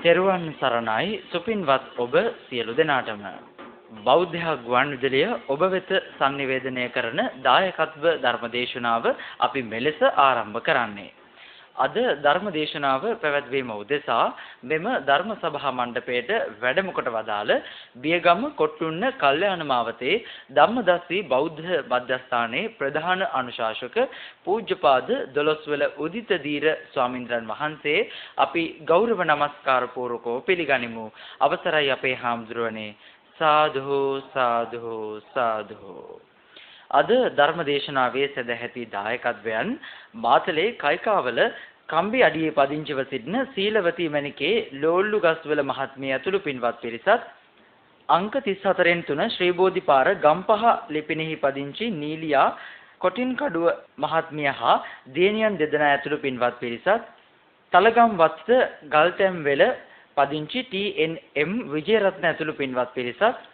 තෙරුවන් සරණයි සුපින්වත් ඔබ සියලු දෙනාටම. බෞද්ධ ගුවන්විදුලිය ඔබ වෙත sannivedanaya කරන දායකත්ව ධර්මදේශනාව අපි මෙලෙස ආරම්භ කරන්නේ. අද ධර්මදේශනාව පැවැත්වීම උදෙසා මෙම ධර්ම සභා මණ්ඩපයේට වැඩම කොට වදාළ බියගම කොට්ටුන්න කල්යාණ මාවතේ ධම්මදස්සී බෞද්ධ මධ්‍යස්ථානයේ ප්‍රධාන අනුශාසක පූජ්‍යපාද දොළොස්වල උදිත දීර ස්වාමින්ද්‍රයන් වහන්සේ අපි ගෞරව නමස්කාර පූර්වකව පිළිගනිමු. අවසරයි අපේ හාමුදුරුවනේ. සාදු සාදු සාදු. අද ධර්මදේශනාවේ සදැහැති දායකත්වයන් මාතලේ කයිකාවල කම්බි අඩියේ පදිංචිව සිටින සීලවතී මණිකේ ලෝල්ලු ගස්වල මහත්මිය ඇතුළු පින්වත් පිරිසත්, අංක 34න් 3 ශ්‍රී බෝධිපාර ගම්පහ ලිපිනෙහි පදිංචි නීලියා කොටින්කඩුව මහත්මිය හා දියණියන් දෙදෙනා ඇතුළු පින්වත් පිරිසත්, තලගම් වත්ත ගල්තැම්වෙල පදිංචි TNM විජේරත්න ඇතුළු පින්වත් පිරිසත්,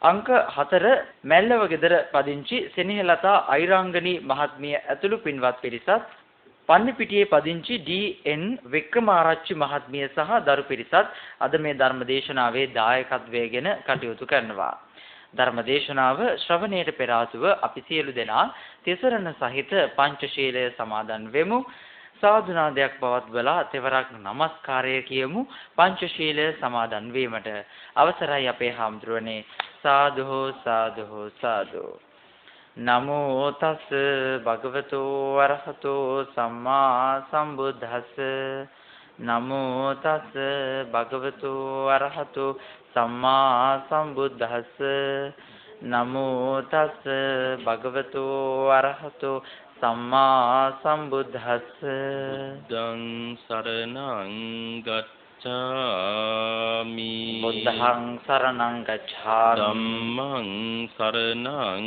අංක 4 මැල්ලව ගෙදර පදිංචි සෙනෙහලතා අයිරාංගනී මහත්මිය ඇතුළු පින්වත් පිරිසත්, පන්නිපිටියේ පදිංචි DN වික්‍රමාරච්චි මහත්මිය සහ දරු පිරිසත් අද මේ ධර්මදේශනාවේ දායකත්වයෙන් කටයුතු කරනවා. ධර්මදේශනාව ශ්‍රවණයට පෙර ආතුව අපි සියලු දෙනා තිසරණ සහිත පංචශීලය සමාදන් වෙමු. සාදුනාදයක් පවත්වලා තෙවරක් නමස්කාරය කියමු පංචශීලය සමාදන් වීමට. අවසරයි අපේ හාමුදුරුවනේ. සාදු සාදු සාදු. නමෝ තස් භගවතු වරහතෝ සම්මා සම්බුද්දස්ස. නමෝ තස් භගවතු වරහතෝ සම්මා සම්බුද්දස්ස. නමෝ තස් භගවතු වරහතෝ සම්මා සම්බුද්දස්ස. බුද්ධං සරණං ගච්ඡාමි. බුද්ධං සරණං ගච්ඡාමි. ධම්මං සරණං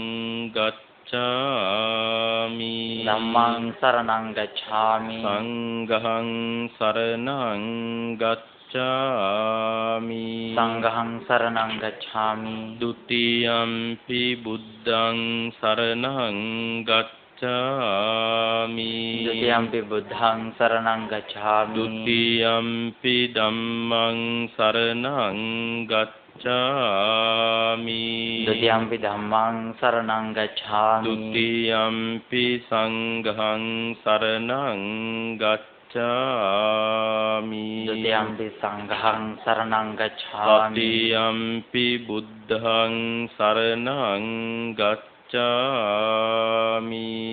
ගච්ඡාමි. ධම්මං සරණං ගච්ඡාමි. සංඝං සරණං ගච්ඡාමි. සංඝං සරණං ගච්ඡාමි. ဒ ුතියම්පි බුද්ධං සරණං ගච්ඡාමි. ဒုတိယံ පි බුද්ධං සරණං ගච්ඡාමි. ဒုတိယံ පි ධම්මං සරණං ගච්ඡාමි. ဒုတိယံ පි ධම්මං සරණං ගච්ඡාමි. ဒုတိယံ පි සංඝං සරණං ගච්ඡාමි. ဒုတိယံ පි සංඝං සරණං ගච්ඡාමි. တတိယံ පි බුද්ධං සරණං ගච්ඡාමි.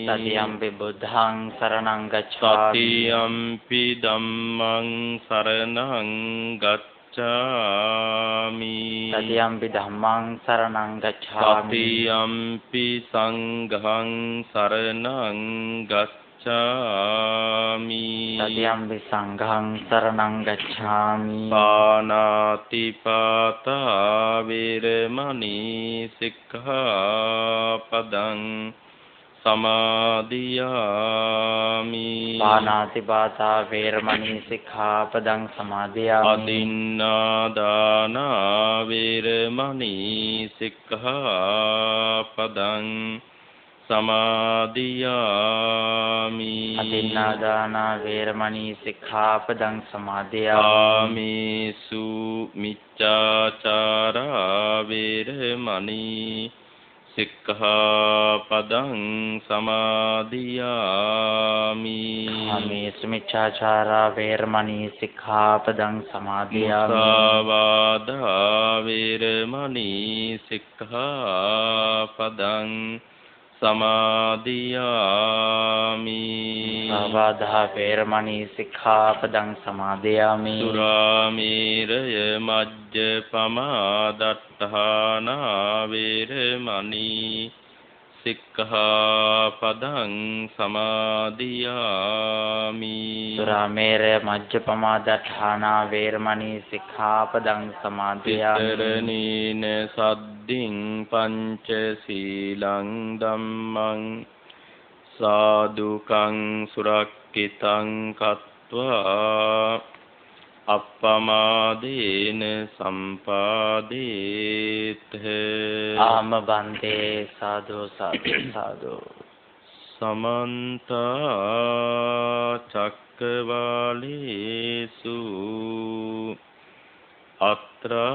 තතියම්පි බුද්ධං සරණං ගච්ඡාමි. තතියම්පි ධම්මං සරණං ගච්ඡාමි. තතියම්පි ධම්මං සරණං ගච්ඡාමි. තතියම්පි සංඝං සරණං ගච්ඡාමි. තතියම්පි සංඝං සරණං ගච්ඡාමි. පානාති පාතා වේරමණී සික්ඛාපදං සමාදියාමි. පානාති පාතා වේරමණී සික්ඛාපදං සමාදියාමි. අදින්නා දාන වේරමණී සික්ඛාපදං සමාදියාමි. අදින්නා දාන වේරමණී සික්ඛාපදං සමාදියාමි. කාමේසු මිච්ඡාචාරා වේරමණී සික්ඛාපදං සමාදියාමි. කාමේසු මිච්ඡාචාරා වේරමණී සික්ඛාපදං සමාදියාමි. මුසාවාදා වේරමණී සික්ඛාපදං සමාදියාමි. සාවාදා වේරමණී සික්ඛාපදං සමාදියාමි. සුරාමේරය මජ්ජපමා දට්ඨානා වේරමණී සික්ඛාපදං සමාදියාමි. සුරාමේරය මජ්ජපමා දට්ඨානා වේරමණී සික්ඛාපදං සමාදියාමි. විතරණීන සද්දින් පංච සීලං ධම්මං සාදුකං සුරක්කිතං කତ୍වා අප්පමාදේන සම්පාදේත. ආම බන්තේ සාදු සාදු සාදු. समन्त चक्रवालेषु अत्रा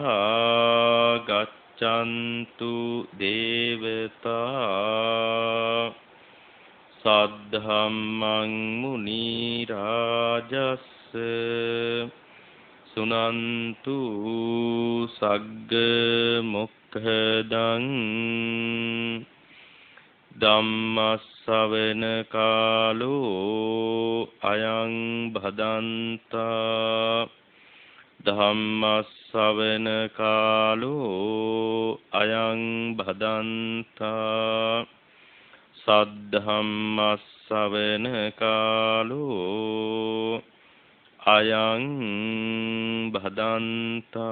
गच्छन्तु देवता सद्धम्मं मुनि राजस् सुनन्तु सग्ग मुक्खदं ධම්මස්සවන කාලෝ අයං භදන්තා ධම්මස්සවන කාලෝ අයං භදන්තා සද්ධම්මස්සවන කාලෝ අයං භදන්තා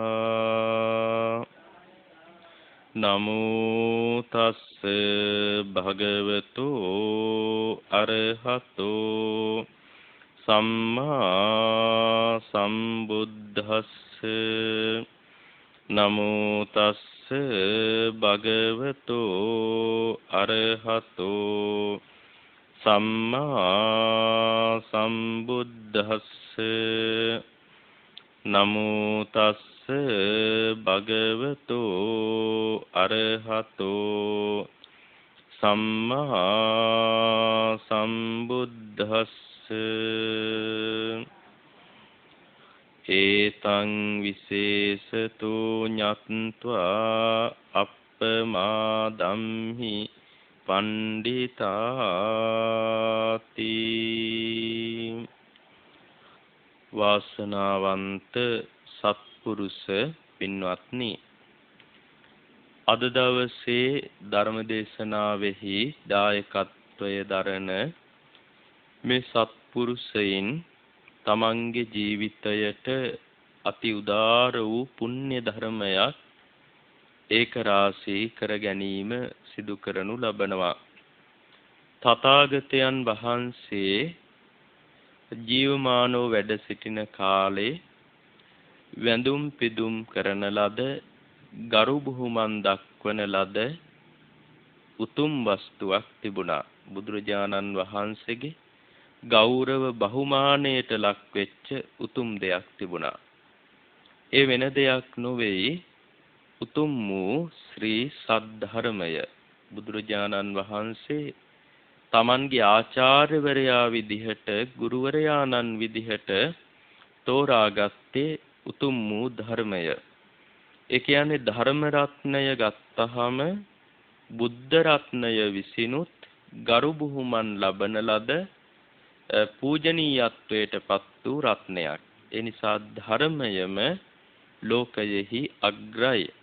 නමෝ තස්ස භගවතු අරහතෝ සම්මා සම්බුද්දස්ස නමෝ තස්ස භගවතු අරහතෝ සම්මා සම්බුද්දස්ස නමෝ තස්ස භගවතු අරහතෝ සම්මා සම්බුද්දස්ස ඒතං විශේෂතු ඤත්වා අප්පමාදම්හි පණ්ඩිතාති වාසනාවන්ත සත්පුරුෂ පින්වත්නි, අද දවසේ ධර්ම දේශනාවෙහි දායකත්වය දරන මේ සත්පුරුෂයින් තමන්ගේ ජීවිතයට අති උදාර වූ පුණ්‍ය ධර්මයක් ඒක රාශී කර ගැනීම සිදු කරනු ලබනවා. තථාගතයන් වහන්සේ ජීවමානව වැඩ සිටින කාලේ වැඳුම් පිදුම් කරන ලද ගරු බුහුමන් දක්වන ලද උතුම් වස්තුවක් තිබුණා. බුදුරජාණන් වහන්සේගේ ගෞරව බහුමානයට ලක් වෙච්ච උතුම් දෙයක් තිබුණා. ඒ වෙන දෙයක් නොවේ, උතුම් වූ ශ්‍රී සද්ධර්මය. බුදුරජාණන් වහන්සේ තමන්ගේ ආචාර්යවරයා විදිහට, ගුරුවරයාණන් විදිහට තෝරාගත්තේ උතුම් වූ ධර්මය. ඒ කියන්නේ ධර්ම රත්නය ගත්තහම බුද්ධ රත්නය විසිනුත් ගරු බුහුමන් ලබන ලද පූජනීයත්වයට පත් වූ රත්නයක්. ඒ නිසා ධර්මයම ලෝකයෙහි අග්‍රයි.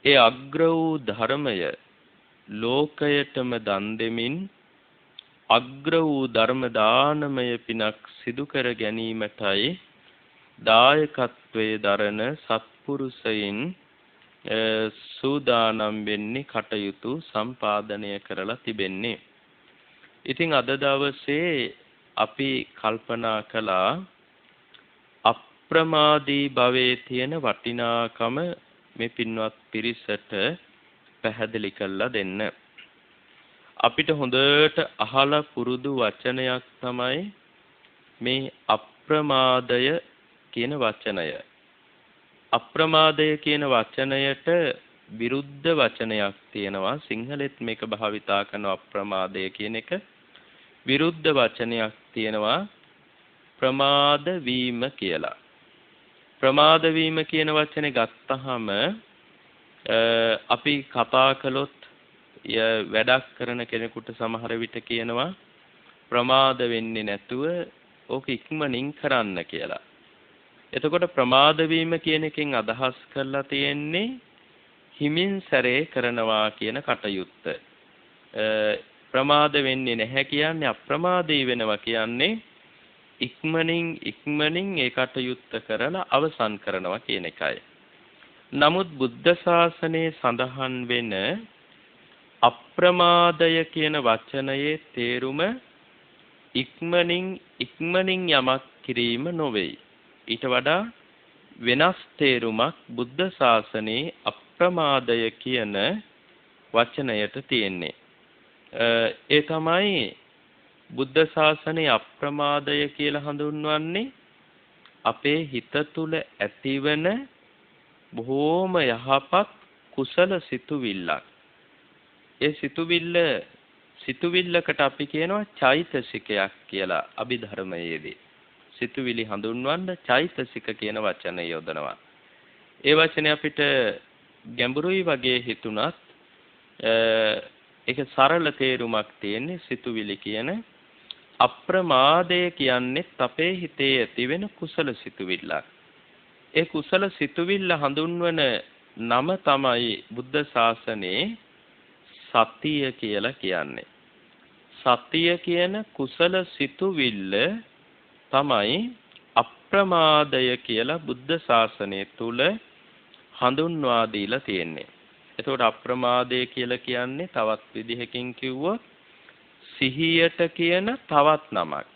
ඒ අග්‍ර වූ ධර්මය ලෝකයටම දන් දෙමින් අග්‍ර වූ ධර්ම දානමය පිනක් සිදු කර ගැනීමටයි දායකත්වයේ දරන සත්පුරුෂයින් සූදානම් වෙන්නේ, කටයුතු සම්පාදනය කරලා තිබෙන්නේ. ඉතින් අද දවසේ අපි කල්පනා කළා අප්‍රමාදී භවයේ තියෙන වටිනාකම මේ පින්වත් පිරිසට පැහැදිලි කරලා දෙන්න. අපිට හොඳට අහලා පුරුදු වචනයක් තමයි මේ අප්‍රමාදය කියන වචනය. අප්‍රමාදය කියන වචනයට විරුද්ධ වචනයක් තියෙනවා. සිංහලෙත් මේක භාවිතා කරන අප්‍රමාදය කියන එක. විරුද්ධ වචනයක් තියෙනවා ප්‍රමාද වීම කියලා. ප්‍රමාද වීම කියන වචනේ ගත්තහම අපි කතා කළොත් වැඩක් කරන කෙනෙකුට සමහර විට කියනවා ප්‍රමාද වෙන්නේ නැතුව ඕක ඉක්මනින් කරන්න කියලා. එතකොට ප්‍රමාද වීම කියන එකෙන් අදහස් කරලා තියෙන්නේ හිමින් සැරේ කරනවා කියන කටයුත්ත. ප්‍රමාද වෙන්නේ නැහැ කියන්නේ අප්‍රමාදී වෙනවා කියන්නේ ඉක්මනින් ඒ කටයුත්ත කරලා අවසන් කරනවා කියන එකයි. නමුත් බුද්ධ ශාසනයේ සඳහන් වෙන අප්‍රමාදය කියන වචනයේ තේරුම ඉක්මනින් යමක් කිරීම නොවේ. ඊට වඩා වෙනස් තේරුමක් බුද්ධ ශාසනයේ අප්‍රමාදය කියන වචනයට තියෙන්නේ. ඒ තමයි බුද්ධ ශාසනයේ අප්‍රමාදය කියලා හඳුන්වන්නේ අපේ හිත තුල ඇතිවන බොහෝම යහපත් කුසල සිතුවිල්ලක්. ඒ සිතුවිල්ලකට අපි කියනවා චෛතසිකයක් කියලා අභිධර්මයේදී. සිතුවිලි හඳුන්වන්න චෛතසික කියන වචනය යොදනවා. ඒ වචනේ අපිට ගැඹුරුයි වගේ හිතුණත් ඒක සරල තේරුමක් තියෙන්නේ සිතුවිලි කියන අප්‍රමාදය කියන්නේ අපේ හිතේ ඇතිවෙන කුසල සිතුවිල්ලක්. ඒ කුසල සිතුවිල්ල හඳුන්වන නම තමයි බුද්ධ ශාසනයේ සතිය කියලා කියන්නේ. සතිය කියන කුසල සිතුවිල්ල තමයි අප්‍රමාදය කියලා බුද්ධ ශාසනය තුල හඳුන්වා දීලා තියෙන්නේ. එතකොට අප්‍රමාදය කියලා කියන්නේ තවත් විදිහකින් කිව්වොත් සිහියට කියන තවත් නමක්.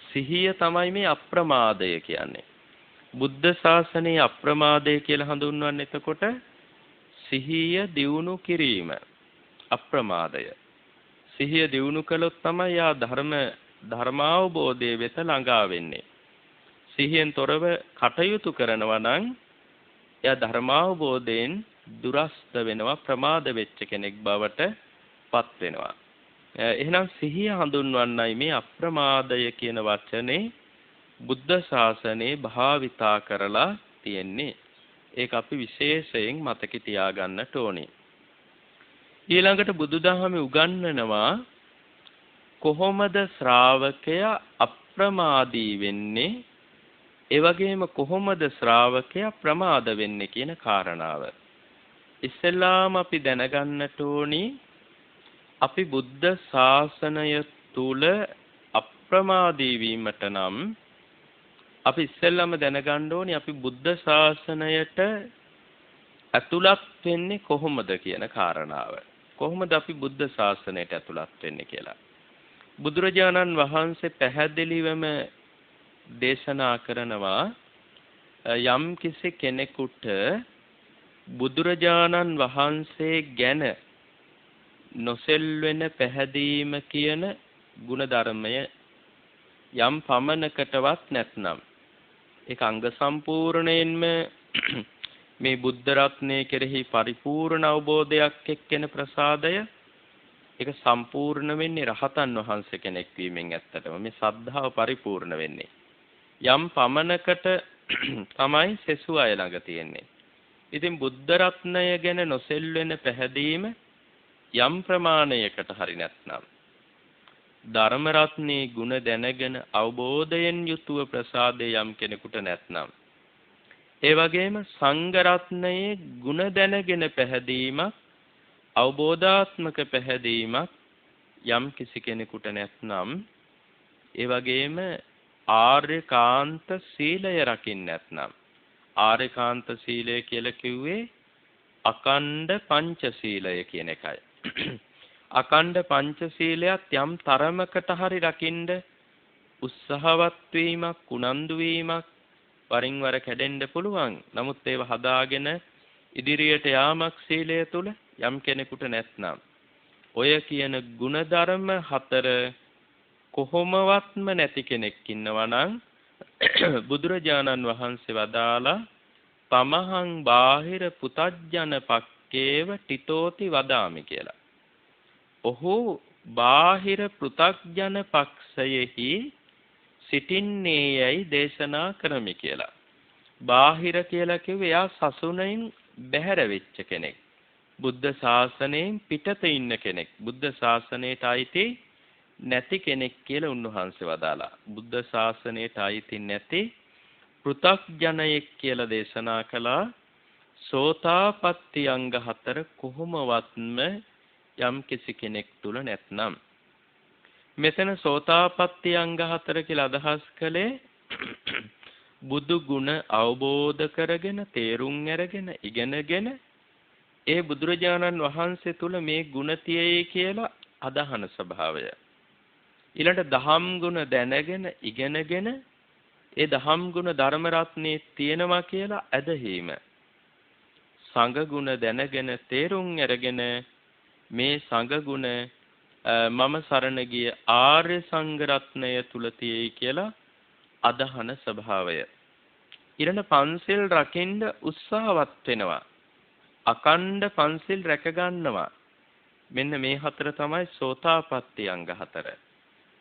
සිහිය තමයි මේ අප්‍රමාදය කියන්නේ. බුද්ධ ශාසනයේ අප්‍රමාදය කියලා හඳුන්වන්නේ එතකොට සිහිය දියුණු කිරීම අප්‍රමාදය. සිහිය දියුණු කළොත් තමයි යා ධර්මාවබෝධයේ වෙත ළඟා වෙන්නේ. සිහියෙන් තොරව කටයුතු කරනවා නම් එයා ධර්මාවබෝධයෙන් දුරස්ත වෙනවා, ප්‍රමාද වෙච්ච කෙනෙක් බවට පත් වෙනවා. එහෙනම් සිහිය හඳුන්වන්නයි මේ අප්‍රමාදය කියන වචනේ බුද්ධ ශාසනයේ භාවිතා කරලා තියෙන්නේ. ඒක අපි විශේෂයෙන් මතක තියාගන්නට ඕනේ. ඊළඟට බුදුදහමේ උගන්වනවා කොහොමද ශ්‍රාවකයා අප්‍රමාදී වෙන්නේ, ඒ වගේම කොහොමද ශ්‍රාවකයා ප්‍රමාද වෙන්නේ කියන කාරණාව. ඉස්සෙල්ලාම අපි දැනගන්නට ඕනි අපි බුද්ධ ශාසනය තුල අප්‍රමාදී වීමට නම් අපි ඉස්සෙල්ලාම දැනගන්න ඕනි අපි බුද්ධ ශාසනයට ඇතුළත් වෙන්නේ කොහොමද කියන කාරණාව. කොහොමද අපි බුද්ධ ශාසනයට ඇතුළත් වෙන්නේ කියලා. බුදුරජාණන් වහන්සේ පැහැදිලිවම දේශනා කරනවා යම් කිසි කෙනෙකුට බුදුරජාණන් වහන්සේ ගැන නොසෙල්වෙන පැහැදීම කියන ගුණධර්මය යම් පමණකටවත් නැත්නම් ඒක අංග සම්පූර්ණයෙන්ම මේ බුද්ධ රත්නයේ කෙරෙහි පරිපූර්ණ අවබෝධයක් එක්කෙන ප්‍රසාදය ඒක සම්පූර්ණ වෙන්නේ රහතන් වහන්සේ කෙනෙක් වීමෙන්. ඇත්තටම මේ සද්ධාව පරිපූර්ණ වෙන්නේ යම් පමණකට තමයි සෙසු අය ළඟ තියෙන්නේ. ඉතින් බුද්ධ රත්නය ගැන නොසෙල්වෙන පැහැදීම යම් ප්‍රමාණයකට හරි නැත්නම් ධර්ම රත්නයේ ගුණ දැනගෙන අවබෝධයෙන් යුතුව ප්‍රසාදේ යම් කෙනෙකුට නැත්නම් ඒ වගේම සංඝ රත්නයේ ගුණ දැනගෙන පැහැදීමක් අවබෝධාත්මක පැහැදීමක් යම් කිසි කෙනෙකුට නැත්නම් ඒ වගේම ආර්යකාන්ත සීලය රකින්න නැත්නම් ආර්යකාන්ත සීලය කියලා කිව්වේ අකණ්ඩ පංචශීලය කියන එකයි. අකණ්ඩ පංචශීලයත් යම් තරමකට හරි රකින්න උත්සාහවත් වීමක්, උනන්දු වීමක් වරින් වර කැඩෙන්න පුළුවන්. නමුත් ඒව හදාගෙන ඉදිරියට යාමක් සීලය තුල යම් කෙනෙකුට නැත්නම් ඔය කියන ಗುಣධර්ම හතර කොහොමවත්ම නැති කෙනෙක් ඉන්නවා නම් බුදුරජාණන් වහන්සේ වදාලා තමහං බාහිර පුතජ්ජන පක්කේව ටිතෝති වදාමි කියලා. ඔහු බාහිර පෘථග්ජන පක්ෂයෙහි සිටින්නේ යයි දේශනා කරමි කියලා. බාහිර කියලා කිව්වේ එයා සසුනෙන් බැහැර වෙච්ච කෙනෙක්. බුද්ධ ශාසනයෙන් පිටත ඉන්න කෙනෙක්. බුද්ධ ශාසනයට අයිති නැති කෙනෙක් කියලා උන්වහන්සේ වදාලා. බුද්ධ ශාසනයට අයිති නැති පෘථග්ජනයෙක් කියලා දේශනා කළා. සෝතාපට්ටි අංග 4 කොහොමවත්ම යම් කිසි කෙනෙක් තුල නැත්නම් මෙතන සෝතාපට්ටි අංග 4 කියලා අදහස් කළේ බුදු ගුණ අවබෝධ කරගෙන තේරුම් අරගෙන ඉගෙනගෙන ඒ බුදුරජාණන් වහන්සේ තුල මේ ගුණ තියෙයි කියලා අදහන ස්වභාවය. ඊළඟට දහම් ගුණ දැනගෙන ඉගෙනගෙන ඒ දහම් ගුණ ධර්ම රත්නේ තියෙනවා කියලා ඇදහිීම. සංඝ ගුණ දැනගෙන තේරුම් අරගෙන මේ සංඝ ගුණ මම සරණ ගිය ආර්ය සංඝ රත්නය තුල තියෙයි කියලා අදහන ස්වභාවය. ඊළඟ පන්සිල් රකින්න උත්සාහවත් වෙනවා. අකණ්ඩ පන්සිල් රැක ගන්නවා. මෙන්න මේ හතර තමයි සෝතාපට්ටි අංග හතර.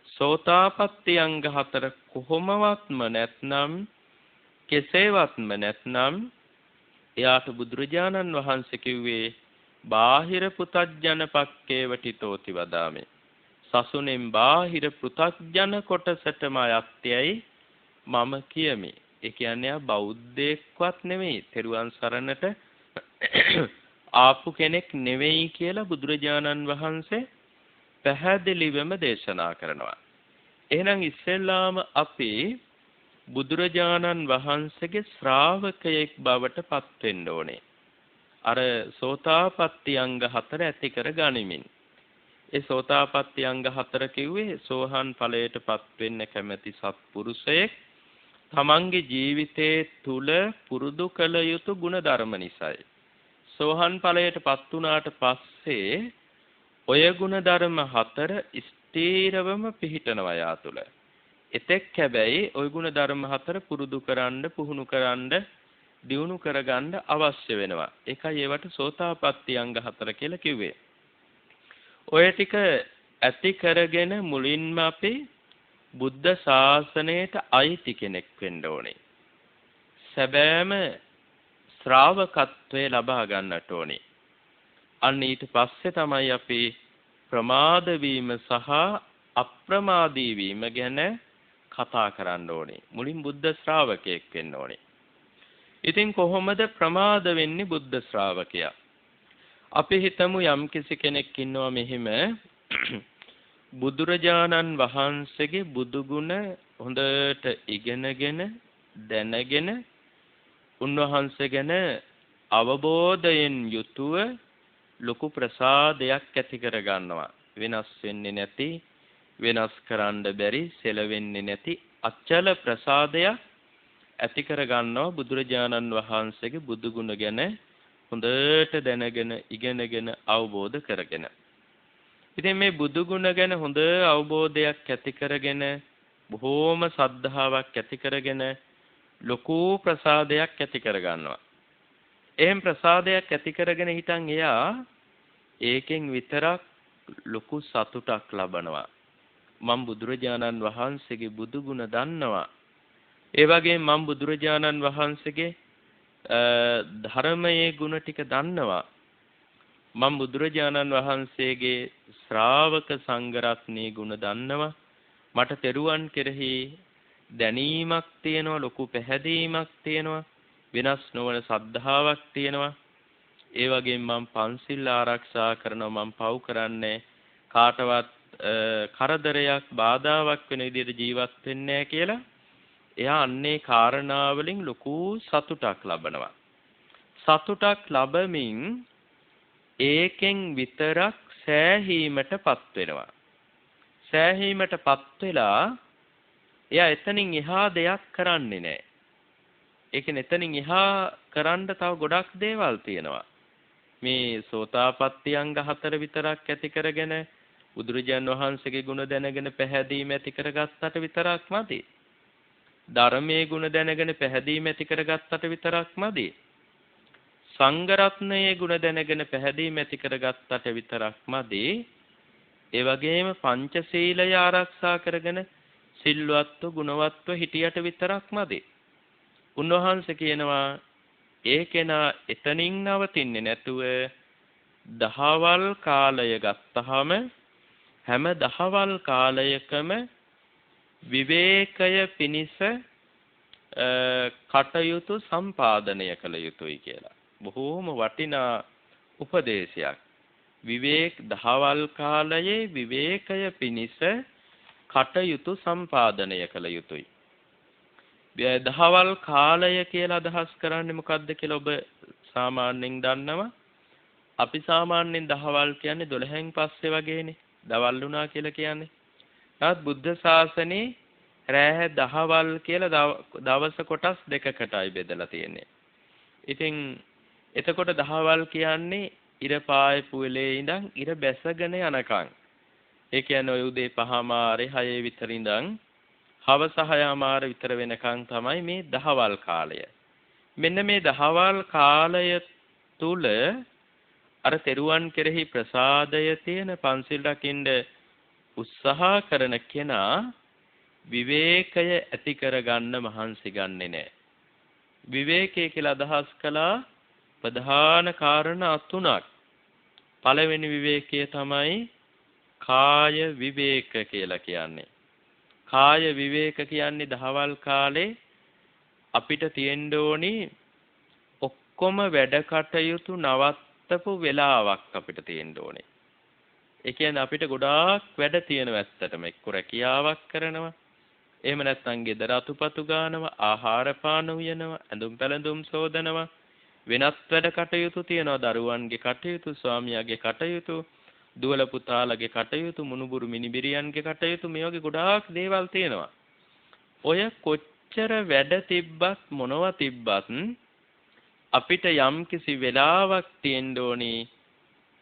සෝතාපට්ටි අංග හතර කොහොමවත්ම නැත්නම් කෙසේවත්ම නැත්නම් එයාට බුදුරජාණන් වහන්සේ කිව්වේ බාහිර පුතග්ජන පක්කේ වටිතෝති වදාමේ. සසුනෙන් බාහිර පුතග්ජන කොටසටම අයත්‍යයි මම කියමි. ඒ කියන්නේ ආ බෞද්ධයෙක්වත් නෙමෙයි. තෙරුවන් සරණට ආපු කෙනෙක් නෙවෙයි කියලා බුදුරජාණන් වහන්සේ පැහැදිලිවම දේශනා කරනවා. එහෙනම් ඉස්සෙල්ලාම අපි බුදුරජාණන් වහන්සේගේ ශ්‍රාවකයෙක් බවට පත් වෙන්න ඕනේ. අර සෝතාපට්ටි අංග හතර ඇති කර ගනිමින්. ඒ සෝතාපට්ටි අංග හතර කිව්වේ සෝහන් ඵලයටපත් වෙන්න කැමැති සත්පුරුෂයෙක් තමන්ගේ ජීවිතයේ තුල පුරුදු කළ යුතු ගුණ ධර්ම නිසායි. සෝහන් ඵලයටපත් වුණාට පස්සේ ඔය ගුණ ධර්ම හතර ස්ථීරවම පිහිටනවා යා තුල. එතෙක් හැබැයි ওই ගුණ ධර්ම හතර පුරුදු කරන්න, පුහුණු කරන්න, දියුණු කරගන්න අවශ්‍ය වෙනවා. ඒකයි ඒවට සෝතාපට්ටි අංග හතර කියලා කිව්වේ. ඔය ටික ඇති කරගෙන මුලින්ම අපි බුද්ධ ශාසනයට අයිති කෙනෙක් වෙන්න ඕනේ. සැබෑම ශ්‍රාවකත්වයේ ලබා ගන්නට ඕනේ. අන්න ඊට පස්සේ තමයි අපි ප්‍රමාද වීම සහ අප්‍රමාදී වීම ගැන කතා කරන්න ඕනේ. මුලින් බුද්ධ ශ්‍රාවකයෙක් වෙන්න ඕනේ. ඉතින් කොහොමද ප්‍රමාද වෙන්නේ බුද්ධ ශ්‍රාවකයා? අපි හිතමු යම්කිසි කෙනෙක් ඉන්නවා මෙහිම බුදුරජාණන් වහන්සේගේ බුදු ගුණ හොඳට ඉගෙනගෙන දැනගෙන උන්වහන්සේ ගැන අවබෝධයෙන් යුතුව ලොකු ප්‍රසාදයක් ඇති කර ගන්නවා. වෙනස් වෙන්නේ නැති, වෙනස් කරන්න බැරි, සෙලවෙන්නේ නැති අචල ප්‍රසාදයක් ඇති කර ගන්නවා බුදුරජාණන් වහන්සේගේ බුදු ගුණ ගැන හොඳට දැනගෙන ඉගෙනගෙන අවබෝධ කරගෙන. ඉතින් මේ බුදු ගුණ ගැන හොඳ අවබෝධයක් ඇති කරගෙන බොහෝම සද්ධාාවක් ඇති කරගෙන ලොකු ප්‍රසාදයක් ඇති කර ගන්නවා. එහෙන් ප්‍රසාදයක් ඇති කරගෙන හිටන් එයා ඒකෙන් විතරක් ලොකු සතුටක් ලබනවා. මම බුදුරජාණන් වහන්සේගේ බුදු ගුණ දන්නවා. ඒ වගේම මම බුදුරජාණන් වහන්සේගේ ධර්මයේ ගුණ ටික දන්නවා. මම බුදුරජාණන් වහන්සේගේ ශ්‍රාවක සංඝ රත්නයේ ගුණ දන්නවා. මට තෙරුවන් කෙරෙහි දැනීමක් තියෙනවා, ලොකු පැහැදීමක් තියෙනවා, වෙනස් නොවන සද්ධාාවක් තියෙනවා. ඒ වගේම මම පන්සිල් ආරක්ෂා කරනවා, මම පව් කරන්නේ කාටවත් කරදරයක් බාධාවක් වෙන විදිහට ජීවත් වෙන්නේ නැහැ කියලා එයා අන්නේ කාරණාවලින් ලොකු සතුටක් ලබනවා. සතුටක් ලැබමින් ඒකෙන් විතරක් සෑහීමටපත් වෙනවා. සෑහීමටපත් වෙලා එයා එතනින් එහා දෙයක් කරන්නේ නැහැ. ඒ කියන්නේ එතනින් එහා කරන්න තව ගොඩක් දේවල් තියෙනවා. මේ සෝතාපට්ටි අංග හතර විතරක් ඇති කරගෙන බුදුරජාන් වහන්සේගේ ගුණ දැනගෙන පැහැදීම ඇති කරගත්තට විතරක් මදි. ධර්මයේ ගුණ දැනගෙන පැහැදීම ඇති කරගත්තට විතරක් මදි. සංඝ රත්නයේ ගුණ දැනගෙන පැහැදීම ඇති කරගත්තට විතරක් මදි. ඒ වගේම පංචශීලය ආරක්ෂා කරගෙන සිල්වත්ව ගුණවත්ව හිටියට විතරක් මදි. උන්වහන්සේ කියනවා ඒ කෙනා එතනින් නවතින්නේ නැතුව දහවල් කාලය ගත්තහම හැම දහවල් කාලයකම විවේකය පිණිස කටයුතු සම්පාදනය කළ යුතුයි කියලා. බොහෝම වටිනා උපදේශයක්. දහවල් කාලයේ විවේකය පිණිස කටයුතු සම්පාදනය කළ යුතුයි. දහවල් කාලය කියලා අදහස් කරන්නේ මොකක්ද කියලා ඔබ සාමාන්‍යයෙන් දන්නවා. අපි සාමාන්‍යයෙන් දහවල් කියන්නේ 12න් පස්සේ වගේනේ. දවල් වුණා කියලා කියන්නේ. නමුත් බුද්ධ ශාසනේ රැය දහවල් කියලා දවස් කොටස් දෙකකටයි බෙදලා තියෙන්නේ. ඉතින් එතකොට දහවල් කියන්නේ ඉර පායපු වෙලේ ඉඳන් ඉර බැසගෙන යනකම්. ඒ කියන්නේ ඔය උදේ 5:00 6 විතර ඉඳන් හවස 6:00 විතර වෙනකන් තමයි මේ දහවල් කාලය. මෙන්න මේ දහවල් කාලය තුල අර තෙරුවන් කෙරෙහි ප්‍රසාදය තියෙන පන්සිල් රකින්න උත්සාහ කරන කෙනා විවේකය ඇති කරගන්න මහන්සි ගන්නෙ නෑ. විවේකය කියලා අදහස් කළා ප්‍රධාන කාරණා තුනක්. පළවෙනි විවේකය තමයි කාය විවේක කියලා කියන්නේ. කාය විවේක කියන්නේ දහවල් කාලේ අපිට තියෙන්න ඕනි ඔක්කොම වැඩ කටයුතු නවත්තපු වෙලාවක් අපිට තියෙන්න ඕනේ. ඒ කියන්නේ අපිට ගොඩාක් වැඩ තියෙනවා ඇත්තටම. එක්ක රැකියාවක් කරනවා. එහෙම නැත්නම් ගෙදර අතුපතු ගන්නවා, ආහාර පාන උයනවා, ඇඳුම් පැළඳුම් සෝදනවා. වෙනත් වැඩ කටයුතු තියෙනවා. දරුවන්ගේ කටයුතු, ස්වාමියාගේ කටයුතු, දුවල පුතාලගේ කටයුතු, මුණුබුරු මිනිබිරියන්ගේ කටයුතු මේ වගේ ගොඩාක් දේවල් තියෙනවා. ඔය කොච්චර වැඩ තිබ්බත් මොනවා තිබ්බත් අපිට යම් කිසි වෙලාවක් තියෙන්න ඕනි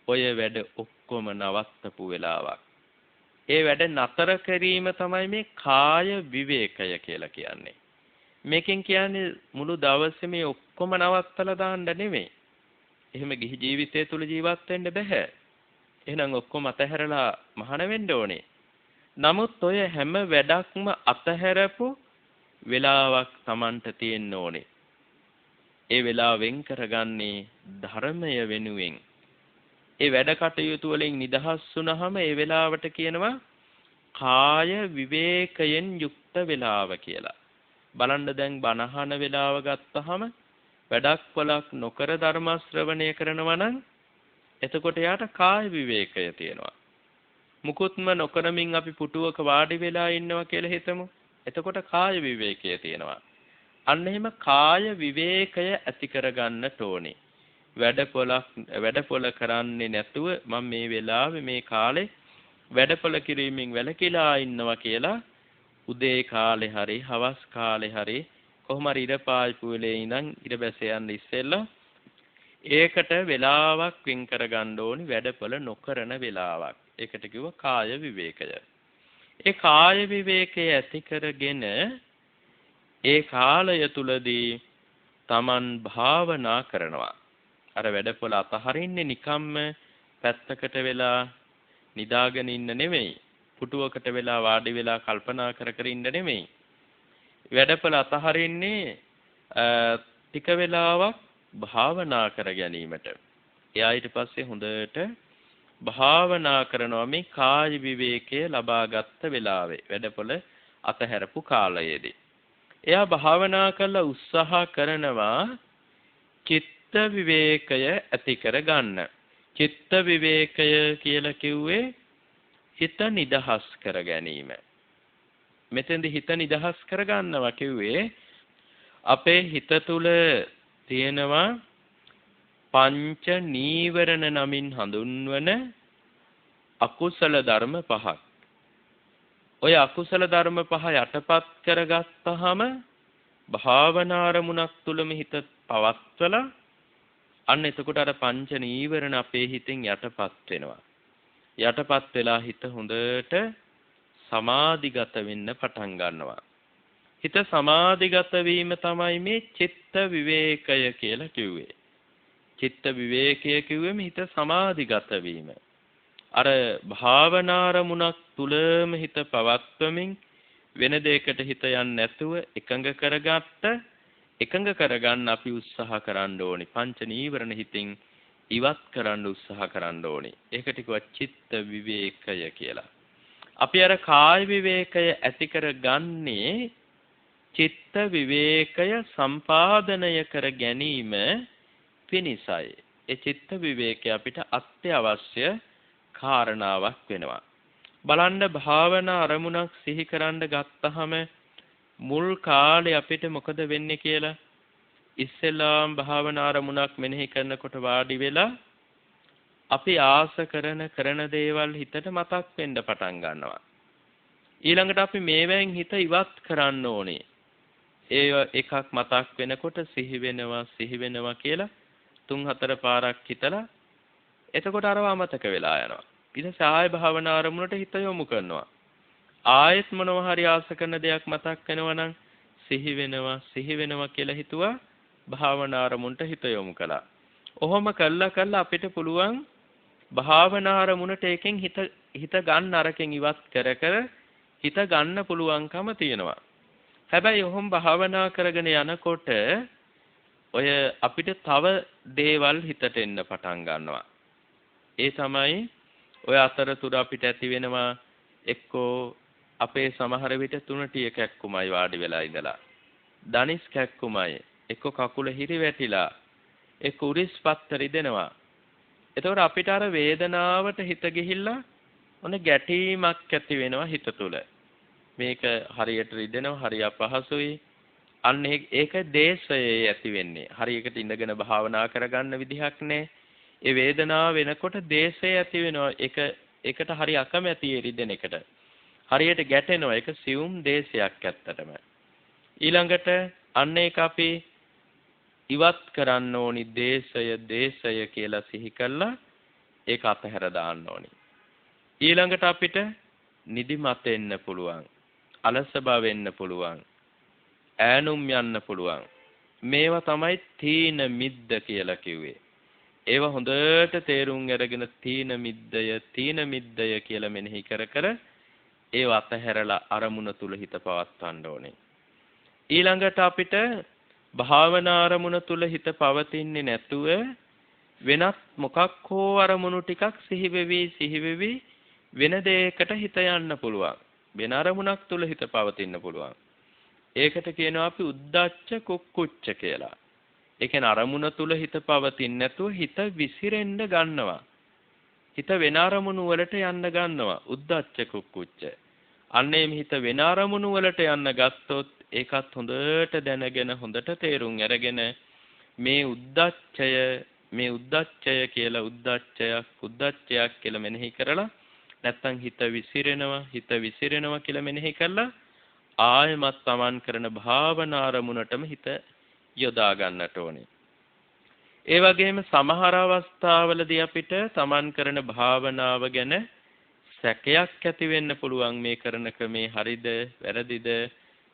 ඔය වැඩ ඔක්කොම නවත්තපු වෙලාවක්. ඒ වැඩ නතර කිරීම තමයි මේ කාය විවේකය කියලා කියන්නේ. මේකෙන් කියන්නේ මුළු දවසේ මේ ඔක්කොම නවත්තලා දාන්න නෙමෙයි. එහෙම ගිහි ජීවිතය තුල ජීවත් වෙන්න බෑ. එහෙනම් ඔක්කොම අතහැරලා මහාන වෙන්න ඕනේ. නමුත් ඔය හැම වැඩක්ම අතහැරපු වෙලාවක් Tamanට තියෙන්න ඕනේ. ඒ වෙලාව වෙන් කරගන්නේ ධර්මය වෙනුවෙන්. ඒ වැඩ කටයුතු වලින් නිදහස් වුණාම ඒ වෙලාවට කියනවා කාය විවේකයෙන් යුක්ත වෙලාව කියලා. බලන්න දැන් බණහන වෙලාව ගත්තාම වැඩක් වලක් නොකර ධර්ම ශ්‍රවණය කරනවා නම් එතකොට යාට කාය විවේකය තියෙනවා. මුකුත්ම නොකරමින් අපි පුටුවක වාඩි වෙලා ඉන්නවා කියලා හිතමු. එතකොට කාය විවේකය තියෙනවා. අන්න එහෙම කාය විවේකය ඇති කරගන්නට ඕනේ. වැඩපොළ කරන්නේ නැතුව මම මේ වෙලාවේ මේ කාලේ වැඩපොළ කිරීමෙන් වැළකීලා ඉන්නවා කියලා උදේ කාලේ හරි හවස් කාලේ හරි කොහොම හරි ඉර පායිපු වෙලේ ඉඳන් ඉර බැස යන්න ඉස්සෙල්ලා ඒකට වෙලාවක් වෙන් කරගන්න ඕනි වැඩපොළ නොකරන වෙලාවක්. ඒකට කිව්ව කාය විවේකය. ඒ කාය විවේකය ඇති කරගෙන ඒ කාලය තුලදී Taman භාවනා කරනවා. අර වැඩපොළ අතහරින්නේ නිකම්ම පැත්තකට වෙලා නිදාගෙන ඉන්න නෙමෙයි. පුටුවකට වෙලා වාඩි වෙලා කල්පනා කර කර ඉන්න නෙමෙයි. වැඩපොළ අතහරින්නේ ටික වෙලාවක් භාවනා කර ගැනීමට. එයා ඊට පස්සේ හොඳට භාවනා කරනවා මේ කාය විවේකය ලබාගත් වෙලාවේ වැඩපොළ අතහැරපු කාලයේදී. එයා භාවනා කරලා උත්සාහ කරනවා චිත්ත විවේකය ඇති කර ගන්න. චිත්ත විවේකය කියලා කිව්වේ හිත නිදහස් කර ගැනීම. මෙතෙන්ද හිත නිදහස් කර ගන්නවා කිව්වේ අපේ හිත තුල තියෙනවා පංච නීවරණ නමින් හඳුන්වන අකුසල ධර්ම පහක්. ඔය අකුසල ධර්ම පහ යටපත් කරගත්තාම භාවනා අරමුණක් තුලම හිත පවත්වලා අන්න එතකොට අර පංච නීවරණ අපේ හිතෙන් යටපත් වෙනවා. යටපත් වෙලා හිත හොඳට සමාධිගත වෙන්න පටන් ගන්නවා. හිත සමාධිගත වීම තමයි මේ චිත්ත විවේකය කියලා කිව්වේ. චිත්ත විවේකය කිව්වෙම හිත සමාධිගත වීම. අර භාවනා අරමුණක් තුලම හිත පවත්වමින් වෙන දෙයකට හිත යන්නේ නැතුව එකඟ කරගන්න අපි උත්සාහ කරන්න ඕනි. පංච නීවරණ හිතින් ඉවත් කරන්න උත්සාහ කරන්න ඕනි. ඒකට කිව්වා චිත්ත විවේකය කියලා. අපි අර කාය විවේකය ඇති කරගන්නේ චිත්ත විවේකය සම්පාදනය කර ගැනීම පිණිසයි. ඒ චිත්ත විවේකය අපිට අත්‍යවශ්‍ය කාරණාවක් වෙනවා. බලන්න භාවනා අරමුණක් සිහි කරන්න ගත්තහම මුල් කාලේ අපිට මොකද වෙන්නේ කියලා ඉස්සෙල්ලාම භාවනා අරමුණක් මෙනෙහි කරනකොට වාඩි වෙලා අපි ආස කරන දේවල් හිතට මතක් වෙන්න පටන් ගන්නවා. ඊළඟට අපි මේවෙන් හිත ඉවත් කරන්න ඕනේ. ඒ එකක් මතක් වෙනකොට සිහි වෙනවා කියලා 3-4 පාරක් හිතලා එතකොට අරව අමතක වෙලා යනවා. ඊට පස්සේ ආය භාවනා අරමුණට හිත යොමු කරනවා. ආයෙත් මොනවා හරි ආස කරන දෙයක් මතක් වෙනවා නම් සිහි වෙනවා කියලා හිතුවා භාවනා අරමුණට හිත යොමු කළා. ඔහොම කළා අපිට පුළුවන් භාවනා අරමුණට එකෙන් හිත ගන්න අරකින් ඉවත් කර හිත ගන්න පුළුවන්කම තියෙනවා. හැබැයි ඔහොම භාවනා කරගෙන යනකොට ඔය අපිට තව දේවල් හිතට එන්න පටන් ගන්නවා. ඒ තමයි ඔය අතරතුර අපිට ඇති වෙනවා එක්කෝ අපේ සමහර විට තුනටිය කැක්කුමයි වාඩි වෙලා ඉඳලා. දනිස් කැක්කුමයි එක්කෝ කකුල හිරි වැටිලා එක්ක උරිස් පත්තර ඉදෙනවා. එතකොට අපිට අර වේදනාවට හිත ගිහිල්ලා ඔන්න ගැටීමක් ඇති වෙනවා හිත තුළ. මේක හරියට රිදෙනවා හරිය අපහසුයි. අන්න ඒක දේශයේ ඇති වෙන්නේ. හරියකට ඉඳගෙන භාවනා කරගන්න විදිහක් නෑ. ඒ වේදනාව වෙනකොට දේශය ඇති වෙනවා. ඒකට හරි අකමැති රිදෙන එකට. හරියට ගැටෙනවා. ඒක සියුම් දේශයක් ඇත්තටම. ඊළඟට අන්න ඒක අපි ඉවත් කරන්න ඕනි දේශය කියලා සිහි කළා ඒක අතහැර දාන්න ඕනි. ඊළඟට අපිට නිදිමත එන්න පුළුවන්. අලස බව වෙන්න පුළුවන්. ඈනුම් යන්න පුළුවන්. මේවා තමයි තීන මිද්ද කියලා කිව්වේ. ඒවා හොඳට තේරුම් අරගෙන තීන මිද්දය කියලා මෙනෙහි කර ඒව අතහැරලා අරමුණ තුල හිත පවත්වන්න ඕනේ. ඊළඟට අපිට භාවනා අරමුණ තුල හිත පවතින්නේ නැතුව වෙනත් මොකක් හෝ අරමුණු ටිකක් සිහි වෙවි වෙන දෙයකට හිත යන්න පුළුවන්. වෙන අරමුණක් තුල හිත පවතින්න පුළුවන්. ඒකට කියනවා අපි උද්දච්ච කුක්කුච්ච කියලා. ඒ කියන්නේ අරමුණ තුල හිත පවතින්නේ නැතුව හිත විසිරෙන්න ගන්නවා. හිත වෙන අරමුණු වලට යන්න ගන්නවා. උද්දච්ච කුක්කුච්ච. අන්නේ හිත වෙන අරමුණු වලට යන්න ගත්තොත් ඒකත් හොඳට දැනගෙන හොඳට තේරුම් අරගෙන මේ උද්දච්චය කියලා උද්දච්චයක් කියලා මෙනෙහි කරලා නැත්තම් හිත විසිරෙනවා කියලා මෙනෙහි කරලා ආයමත් තමන් කරන භාවනා අරමුණටම හිත යොදා ගන්නට ඕනේ. ඒ වගේම සමහර අවස්ථාවලදී අපිට තමන් කරන භාවනාව ගැන සැකයක් ඇති වෙන්න පුළුවන්. මේ කරන ක්‍රමේ හරිද වැරදිද,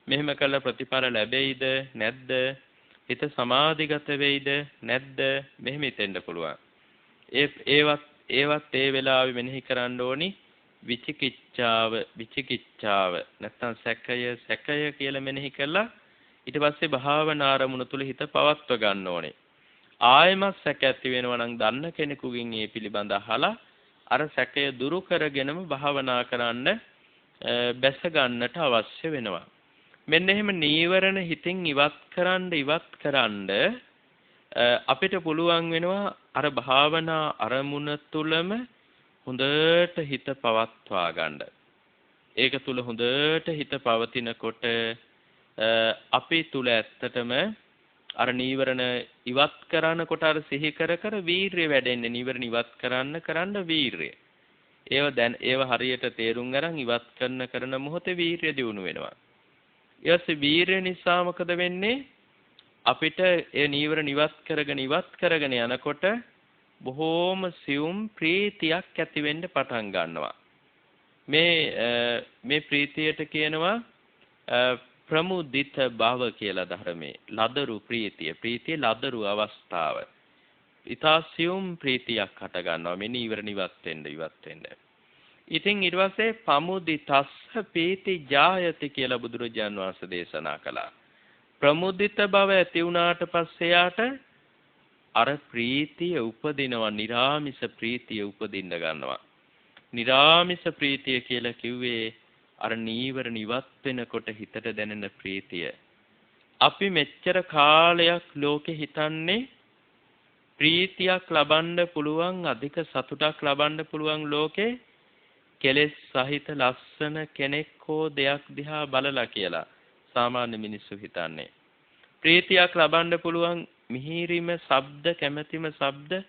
මෙහෙම කළා ප්‍රතිඵල ලැබෙයිද නැද්ද, හිත සමාධිගත වෙයිද නැද්ද, මෙහෙම හිතෙන්න පුළුවන්. ඒවත් ඒ වෙලාවේ මෙනෙහි කරන්න ඕනි විචිකිච්ඡාව නැත්තම් සැකය කියලා මෙනෙහි කළා. ඊට පස්සේ භාවනා අරමුණ තුල හිත පවත්ව ගන්න ඕනේ. ආයමත් සැක ඇති වෙනවා නම් දන්න කෙනෙකුගෙන් මේ පිළිබඳ අහලා අර සැකය දුරු කරගෙනම භාවනා කරන්න බැස ගන්නට අවශ්‍ය වෙනවා. මෙන්න එහෙම නීවරණ හිතින් ඉවත් කරන්න අපිට පුළුවන් වෙනවා අර භාවනා අරමුණ තුලම හොඳට හිත පවත්වා ගන්න. ඒක තුල හොඳට හිත පවතිනකොට අපි තුල ඇත්තටම අර නීවරණ ඉවත් කරනකොට අර සිහි කර වීරිය වැඩෙන්නේ. නීවරණ ඉවත් කරන්න වීරිය. ඒව හරියට තේරුම් අරන් ඉවත් කරන මොහොතේ වීරිය දියුණු වෙනවා. ඊට වීරිය නිසා මොකද වෙන්නේ? අපිට ඒ නීවරණ ඉවත් කරගෙන යනකොට බොහෝම සියුම් ප්‍රීතියක් ඇති වෙන්න පටන් ගන්නවා. මේ ප්‍රීතියට කියනවා ප්‍රමුදිත භව කියලා ධර්මයේ. ලදරු ප්‍රීතිය ලදරු අවස්ථාව. ඊතා සියුම් ප්‍රීතියක් හට ගන්නවා මේ නීවරණ ඉවත් වෙන්න. ඉතින් ඊට පස්සේ පමුදිතස්ස පීති ජායති කියලා බුදුරජාන් වහන්සේ දේශනා කළා. ප්‍රමුදිත බව ඇති වුණාට පස්සේ යාට අර ප්‍රීතිය උපදිනවා. නිරාමිස ප්‍රීතිය උපදින්න ගන්නවා. නිරාමිස ප්‍රීතිය කියලා කිව්වේ අර නීවරණ ඉවත් වෙනකොට හිතට දැනෙන ප්‍රීතිය. අපි මෙච්චර කාලයක් ලෝකෙ හිතන්නේ ප්‍රීතියක් ලබන්න පුළුවන්, අධික සතුටක් ලබන්න පුළුවන් ලෝකේ කෙලෙස් සහිත ලස්සන කෙනෙක් හෝ දෙයක් දිහා බලලා කියලා සාමාන්‍ය මිනිස්සු හිතන්නේ. ප්‍රීතියක් ලබන්න පුළුවන් මිහිරිම ශබ්ද, කැමැතිම ශබ්ද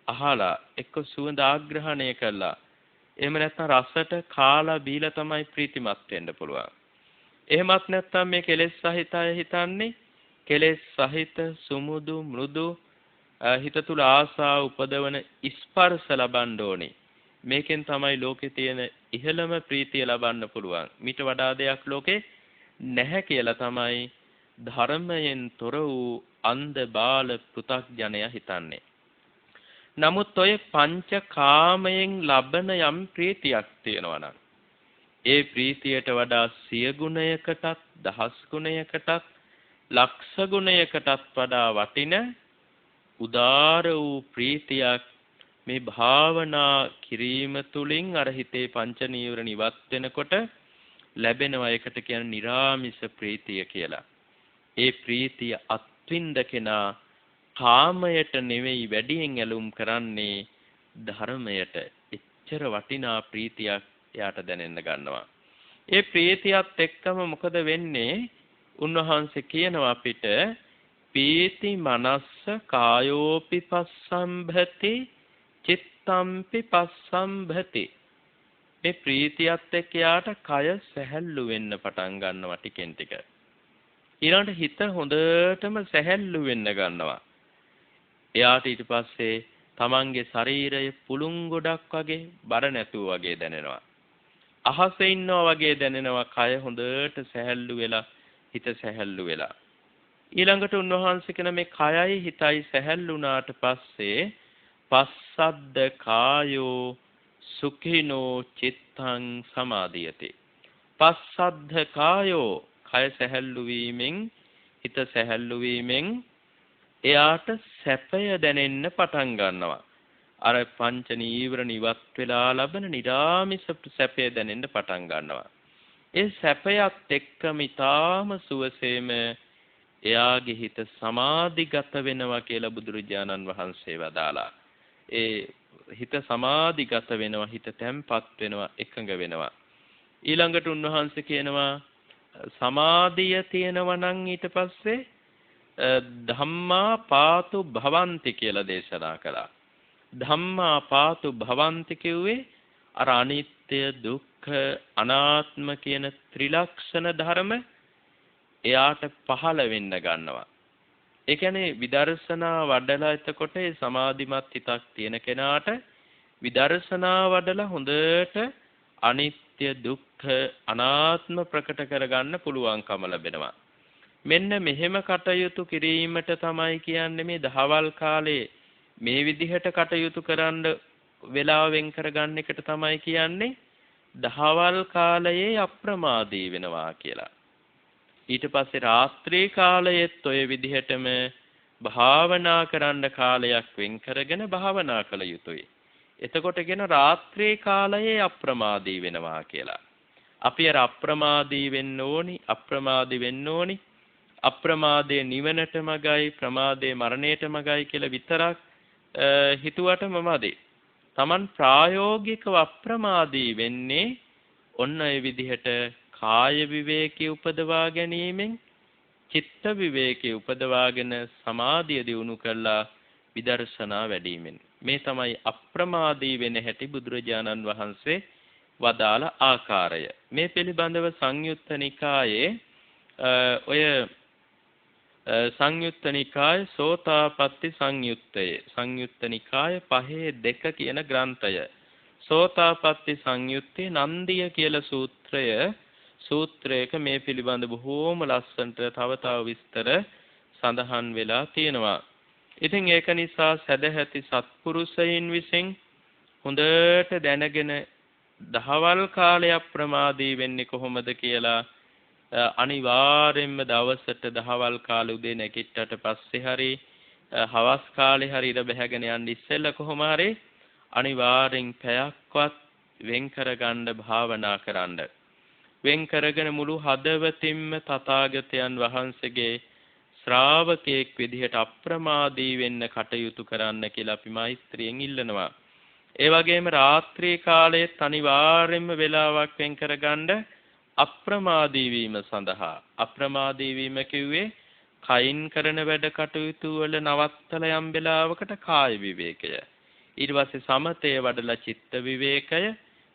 අහලා එක්ක සුවඳ ආග්‍රහණය කළා. එහෙම නැත්නම් රසට කාලා බීලා තමයි ප්‍රීතිමත් වෙන්න පුළුවන්. එහෙමත් නැත්නම් මේ කෙලෙස් සහිතය හිතන්නේ කෙලෙස් සහිත සුමුදු මෘදු හිත තුල ආසාව උපදවන ස්පර්ශ ලබන්න ඕනේ. මේකෙන් තමයි ලෝකේ තියෙන ඉහළම ප්‍රීතිය ලබන්න පුළුවන්. මීට වඩා දෙයක් ලෝකේ නැහැ කියලා තමයි ධර්මයෙන් තොර වූ අන්ධ බාල පෘථග්ජනයා හිතන්නේ. නමුත් ඔය පංචකාමයෙන් ලබන යම් ප්‍රීතියක් තියෙනවා නම් ඒ ප්‍රීතියට වඩා 100 ගුණයකටත් 1000 ගුණයකටත් ලක්ෂ ගුණයකටත් වඩා වටින උදාර වූ ප්‍රීතියක් මේ භාවනා කිරීම තුළින් අර හිතේ පංච නීවරණ ඉවත් වෙනකොට ලැබෙනවා. ඒකට කියන්නේ නිරාමිස ප්‍රීතිය කියලා. ඒ ප්‍රීතිය අත්විඳ කෙනා කාමයට නෙවෙයි වැඩියෙන් ඇලුම් කරන්නේ ධර්මයට. එච්චර වටිනා ප්‍රීතියක් එයාට දැනෙන්න ගන්නවා. ඒ ප්‍රීතියත් එක්කම මොකද වෙන්නේ? උන්වහන්සේ කියනවා අපිට පීති මනස්ස කායෝපි පස්සම්භති චිත්තම්පි පස්සම්භති. මේ ප්‍රීතියත් එක්ක යාට කය සැහැල්ලු වෙන්න පටන් ගන්නවා ටිකෙන් ටික. ඊළඟට හිත හොඳටම සැහැල්ලු වෙන්න ගන්නවා. එයාට ඊට පස්සේ තමන්ගේ ශරීරය පුළුන් ගොඩක් වගේ බර නැතුව වගේ දැනෙනවා. අහසේ ඉන්නවා වගේ දැනෙනවා. කය හොඳට සැහැල්ලු වෙලා හිත සැහැල්ලු වෙලා. ඊළඟට උන්වහන්සේ කියන මේ කයයි හිතයි සැහැල්ලු වුණාට පස්සේ පස්සද්ද කායෝ සුඛිනෝ චිත්තං සමාධියති. පස්සද්ද කායෝ කය සැහැල්ලු වීමෙන් හිත සැහැල්ලු වීමෙන් එයාට සැපය දැනෙන්න පටන් ගන්නවා. අර පංච නීවරණ ඉවත් වෙලා ලබන නිරාමිස සැපය දැනෙන්න පටන් ගන්නවා. ඒ සැපයත් එක්කම ඊටාම සුවසේම එයාගේ හිත සමාධිගත වෙනවා කියලා බුදුරජාණන් වහන්සේ වදාලා. ඒ හිත සමාධිගත වෙනවා, හිත තැම්පත් වෙනවා, එකඟ වෙනවා. ඊළඟට උන්වහන්සේ කියනවා සමාධිය තියෙනවා නම් ඊට පස්සේ ධම්මා පාතු භවಂತಿ කියලා දේශනා කළා. ධම්මා පාතු භවಂತಿ කිව්වේ අර අනිත්‍ය, දුක්ඛ, අනාත්ම කියන ත්‍රිලක්ෂණ ධර්ම එයාට පහළ වෙන්න ගන්නවා. ඒ කියන්නේ විදර්ශනා වඩලා එතකොට ඒ සමාධිමත් හිතක් තියෙන කෙනාට විදර්ශනා වඩලා හොඳට අනිත්‍ය, දුක්ඛ, අනාත්ම ප්‍රකට කරගන්න පුළුවන්කම ලැබෙනවා. මෙන්න මෙහෙම කටයුතු කිරීමට තමයි කියන්නේ මේ දහවල් කාලේ මේ විදිහට කටයුතු කරන්න වෙලාව වෙන් කරගන්න එකට තමයි කියන්නේ දහවල් කාලයේ අප්‍රමාදී වෙනවා කියලා. ඊට පස්සේ රාත්‍රී කාලයේත් ඔය විදිහටම භාවනා කරන්න කාලයක් වෙන් කරගෙන භාවනා කළ යුතුයි. එතකොට කියන රාත්‍රී කාලයේ අප්‍රමාදී වෙනවා කියලා. අපි අර අප්‍රමාදී වෙන්න ඕනි, අප්‍රමාදී වෙන්න ඕනි. අප්‍රමාදයේ නිවනට මගයි, ප්‍රමාදයේ මරණයට මගයි කියලා විතරක් හිතුවට මමදී. Taman ප්‍රායෝගිකව අප්‍රමාදී වෙන්නේ ඔන්න ඒ විදිහට කාය විවේකී උපදවා ගැනීමෙන්, චිත්ත විවේකී උපදවාගෙන සමාධිය දියුණු කළා විදර්ශනා වැඩිමෙන්. මේ තමයි අප්‍රමාදී වෙන හැටි බුදුරජාණන් වහන්සේ වදාළ ආකාරය. මේ පිළිබඳව සංයුත්ත නිකායේ ඔය සංයුත්ත නිකාය සෝතාපට්ටි සංයුත්තයේ සංයුත්ත නිකාය 5:2 කියන ග්‍රන්ථය සෝතාපට්ටි සංයුත්තේ නන්දිය කියලා සූත්‍රයක මේ පිළිබඳ බොහෝම ලස්සනට තව විස්තර සඳහන් වෙලා තියෙනවා. ඉතින් ඒක නිසා සදැහැති සත්පුරුෂයින් විසින් හොඳට දැනගෙන දහවල් කාලය ප්‍රමාදී වෙන්නේ කොහොමද කියලා අනිවාර්යෙන්ම දවසට දහවල් කාලේ උදේ නැගිට්ටට පස්සේ හරි හවස් කාලේ හරි ඉර බැහැගෙන යන්න ඉස්සෙල්ලා කොහොම හරි අනිවාර්යෙන් පැයක්වත් වෙන් කරගන්න භාවනා කරන්න. වෙන් කරගෙන මුළු හදවතින්ම තථාගතයන් වහන්සේගේ ශ්‍රාවකයෙක් විදිහට අප්‍රමාදී වෙන්න කටයුතු කරන්න කියලා අපි මෛත්‍රියෙන් ඉල්ලනවා. ඒ වගේම රාත්‍රී කාලයේත් අනිවාර්යෙන්ම වේලාවක් වෙන් කරගන්න අප්‍රමාදී වීම සඳහා. අප්‍රමාදී වීම කිව්වේ කයින් කරන වැඩ කටයුතු වල නවත්තලා යම් වෙලාවකට කාය විවේකය. ඊට පස්සේ සමතය වඩලා චිත්ත විවේකය,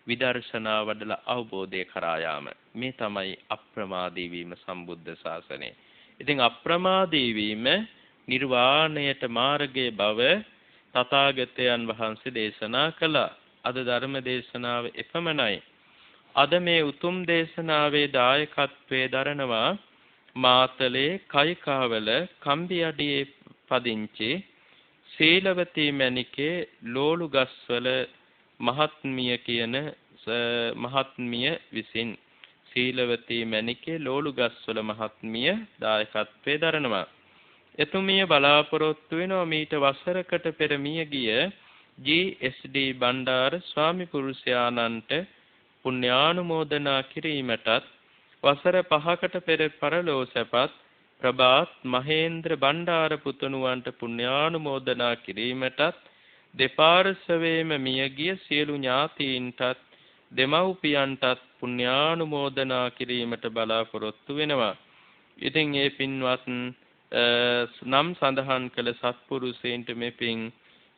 විදර්ශනා වඩලා අවබෝධය කරා යාම. මේ තමයි අප්‍රමාදී වීම සම්බුද්ධ ශාසනයේ. ඉතින් අප්‍රමාදී වීම නිර්වාණයට මාර්ගයේ බව තථාගතයන් වහන්සේ දේශනා කළා. අද ධර්ම දේශනාව එපමණයි. අද මේ උතුම් දේශනාවේ දායකත්වයේ දරනවා මාතලේ කයිකාවල කම්බියඩියේ පදිංචි සීලවතී මණිකේ ලෝලුගස්වල මහත්මිය කියන මහත්මිය විසින් සීලවතී මණිකේ ලෝලුගස්වල මහත්මිය දායකත්වයේ දරනවා. එතුමිය බලාපොරොත්තු වෙනවා මීට වසරකට පෙර මිය ගිය GSD බණ්ඩාර ස්වාමි පුරුෂයාණන්ට පුණ්‍යානුමෝදනා කිරීමටත් වසර 5කට පෙර පරලෝ සැපත් ප්‍රභාත් මහේන්ද්‍ර බණ්ඩාර පුතුණුවන්ට පුණ්‍යානුමෝදනා කිරීමටත් දෙපාර්ශවයේම මියගිය සියලු ඥාතීන්ටත් දෙමව්පියන්ටත් පුණ්‍යානුමෝදනා කිරීමට බලාපොරොත්තු වෙනවා. ඉතින් මේ පින්වත් නම් සඳහන් කළ සත්පුරුෂයන්ට මේ පින්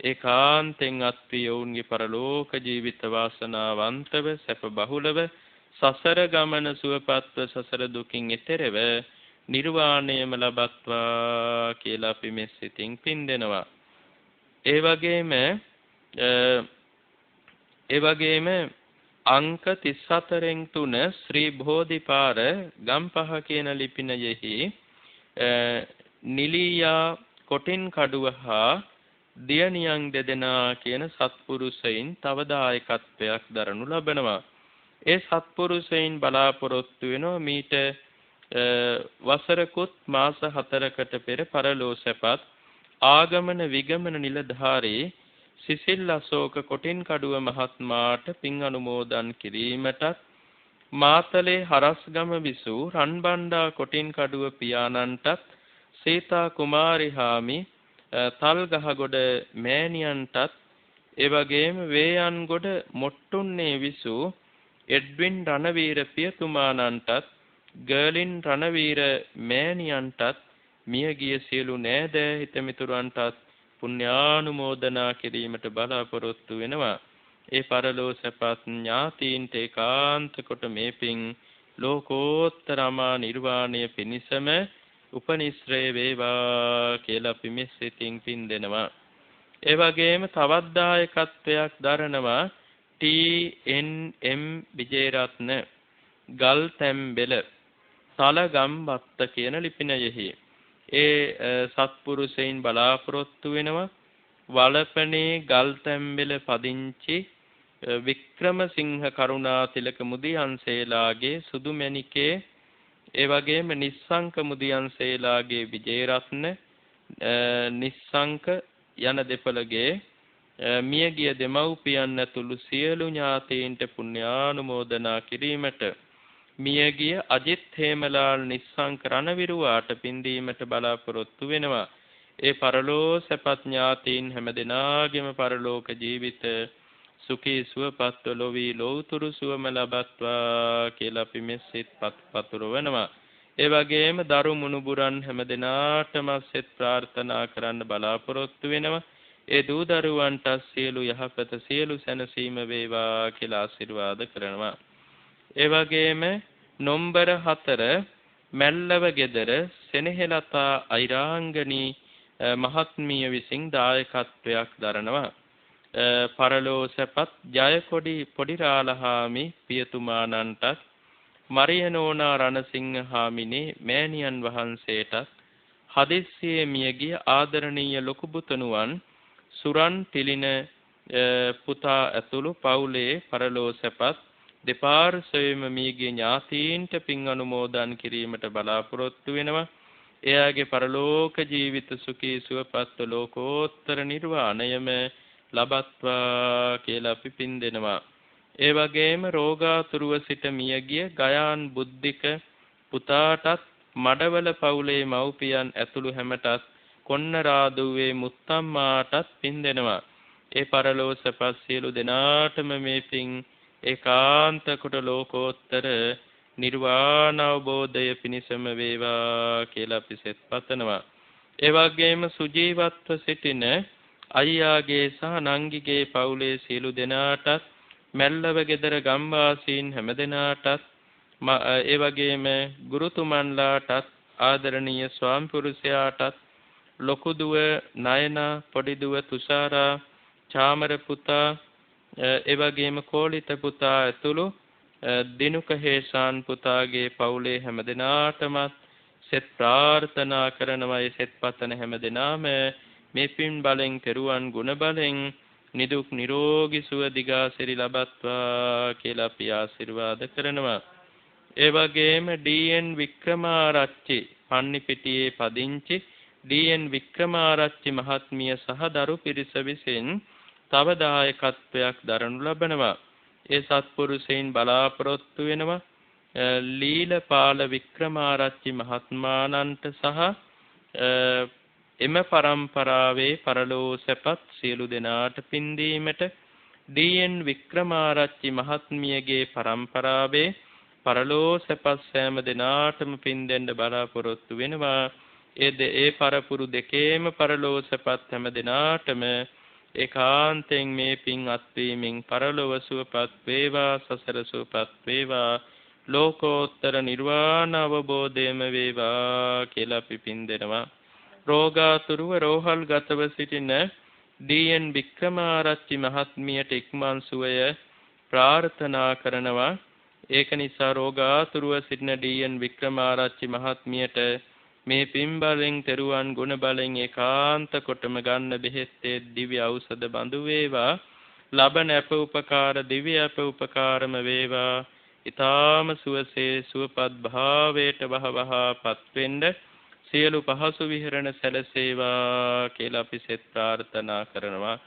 ඒකාන්තෙන් අත්පි යෝන්ගේ පරලෝක ජීවිත වාසනාවන්තව සැප බහුලව සසර ගමන සුවපත්ව සසර දුකින් එතරව නිර්වාණයම ලබත්වා කියලා අපි මේ සිතින් පින් දෙනවා. ඒ වගේම අංක 34න් 3 ශ්‍රී බෝධිපාර ගම්පහ කියන ලිපිනයෙහි නිලියා කොටින් කඩුව හා දියණියන් දෙදෙනා කියන සත්පුරුෂයින් තව දායකත්වයක් දරනු ලබනවා. ඒ සත්පුරුෂයින් බලාපොරොත්තු වෙනවා මීට වසරකුත් මාස 4කට පෙර පරලෝ සැපත් ආගමන විගමන නිලධාරී සිසිල් අශෝක කොටින් කඩුව මහත්මයාට පින් අනුමෝදන් කිරීමටත් මාතලේ හරස්ගම විසූ රන්බණ්ඩා කොටින් කඩුව පියාණන්ටත් සීතා කුමාරි හාමි තල්ගහගොඩ මෑණියන්ටත් එවැගේම වේයන්ගොඩ මොට්ටුන්නේ විසූ එඩ්වින් රණවීර පියතුමාණන්ටත් ගර්ලින් රණවීර මෑණියන්ටත් මියගිය සියලු නෑදෑ හිතමිතුරන්ටත් පුණ්‍යානුමෝදනා කිරීමට බලාපොරොත්තු වෙනවා. ඒ පරලෝ සැපත් ඥාතීන්ට ඒකාන්ත කොට මේ පින් ලෝකෝත්තරමා නිර්වාණය පිණිසම උපනිශ්‍රේ වේවා කියලා අපි මේ සිතින් පින් දෙනවා. ඒ වගේම තවත් දායකත්වයක් දරනවා TNM විජේරත්න ගල්තැම්බෙල සලගම්බත්ත කියන ලිපිනයෙහි ඒ සත්පුරුෂයන් බලාපොරොත්තු වෙනවා වලපනේ ගල්තැම්බෙල පදිංචි වික්‍රමසිංහ කරුණාතිලක මුදියන්සේලාගේ සුදුමැණිකේ ඒ වගේම නිස්සංක මුදියන්සේලාගේ විජේරත්න නිස්සංක යන දෙපළගේ මියගිය දෙමව්පියන් ඇතුළු සියලු ඥාතීන්ට පුණ්‍යානුමෝදනා කිරීමට මියගිය අජිත් හේමලාල් නිස්සංක රණවිරුවාට පින්දීමට බලාපොරොත්තු වෙනවා. ඒ පරලෝ සැපත් ඥාතීන් හැමදෙනාගේම පරලෝක ජීවිත සුඛී සුවපත්ව ලොවි ලෝතුරු සුවම ලබත්වා කියලා අපි මෙසෙත් පතුරවනවා. ඒ වගේම දරු මුණුබුරන් හැමදෙනාටම සෙත් ප්‍රාර්ථනා කරන්න බලාපොරොත්තු වෙනවා. ඒ දූ දරුවන්ට සියලු යහපත සියලු සැනසීම වේවා කියලා ආශිර්වාද කරනවා. ඒ වගේම නොම්බර 4 මැල්ලව ගෙදර සෙනෙහෙලතා අයිරාංගනී මහත්මිය විසින් දායකත්වයක් දරනවා. පරලෝ සැපත් ජයකොඩි පොඩිරාලහාමි පියතුමාණන්ටත් මරියනෝනා රණසිංහ හාමිනේ මෑණියන් වහන්සේටත් හදිස්සියේ මියගිය ආදරණීය ලොකු පුතණුවන් සුරන් තිලින පුතා ඇතුළු පවුලේ පරලෝ සැපත් දෙපාර්ශ්වයේම මියගිය ඥාතීන්ට පින් අනුමෝදන් කිරීමට බලාපොරොත්තු වෙනවා. එයාගේ පරලෝක ජීවිත සුඛී සුවපත් ලෝකෝත්තර නිර්වාණයම ලබත්වා කියලා අපි පින් දෙනවා. ඒ වගේම රෝගාතුරව සිට මියගිය ගයාන් බුද්ධික පුතාටත් මඩවල පවුලේ මව්පියන් ඇතුළු හැමටත් කොන්නරාදුවේ මුත්තම්මාටත් පින් දෙනවා. ඒ පරලෝ සැපත් සියලු දෙනාටම මේ පින් ඒකාන්ත කොට ලෝකෝත්තර නිර්වාණ අවබෝධය පිණිසම වේවා කියලා අපි සෙත් පතනවා. ඒ වගේම සුජීවත්ව සිටින අයියාගේ සහ නංගිගේ පවුලේ සියලු දෙනාටත් මැල්ලව ගෙදර ගම්වාසීන් හැමදෙනාටත් ඒ වගේම ගුරුතුමන්ලාටත් ආදරණීය ස්වාමි පුරුෂයාටත් ලොකු දුව නයනා පොඩි දුව තුෂාරා චාමර පුතා ඒ වගේම කෝලිත පුතා ඇතුළු දිනුක හේසාන් පුතාගේ පවුලේ හැමදෙනාටම සෙත් ප්‍රාර්ථනා කරනවා. ඒ සෙත් පතන හැමදෙනාම මේ පින් බලෙන් තෙරුවන් ගුණ බලෙන් නිදුක් නිරෝගී සුව දිගාසිරි ලබත්වා කියලා අපි ආශිර්වාද කරනවා. ඒ වගේම ඩී.එන්. වික්‍රමාරච්චි පන්නිපිටියේ පදිංචි ඩී.එන්. වික්‍රමාරච්චි මහත්මිය සහ දරු පිරිස විසින් තව දායකත්වයක් දරනු ලබනවා. ඒ සත්පුරුෂයන් බලාපොරොත්තු වෙනවා ලීලපාල වික්‍රමාරච්චි මහත්මාණන්ට සහ එම පරම්පරාවේ පරලෝ සැපත් සියලු දෙනාට පින් දීමට ඩී.එන්. වික්‍රමාරච්චි මහත්මියගේ පරම්පරාවේ පරලෝ සැපත් සෑම දෙනාටම පින් දෙන්න බලාපොරොත්තු වෙනවා. ඒ පරපුරු දෙකේම පරලෝ සැපත් හැම දෙනාටම ඒකාන්තයෙන් මේ පින් අත්වීමෙන් පරලොව සුවපත් වේවා, සසර සුවපත් වේවා, ලෝකෝත්තර නිර්වාණ අවබෝධයම වේවා කියලා අපි පින් දෙනවා. රෝගාතුරව රෝහල් ගතව සිටින ඩී.එන්. වික්‍රමාරච්චි මහත්මියට ඉක්මන් සුවය ප්‍රාර්ථනා කරනවා. ඒක නිසා රෝගාතුරව සිටින ඩී.එන්. වික්‍රමාරච්චි මහත්මියට මේ පින් බලෙන් තෙරුවන් ගුණ බලෙන් ඒකාන්ත කොටම ගන්න බෙහෙත්තේ දිව්‍ය ඖෂධ බඳු වේවා. ලබන අප උපකාර දිව්‍ය අප උපකාරම වේවා. ඊ타ම සුවසේ සුවපත් භාවයට වහවහපත් වෙන්න සියලු පහසු විහරණ සැලසේවා කියලා අපි සෙත් ප්‍රාර්ථනා කරනවා.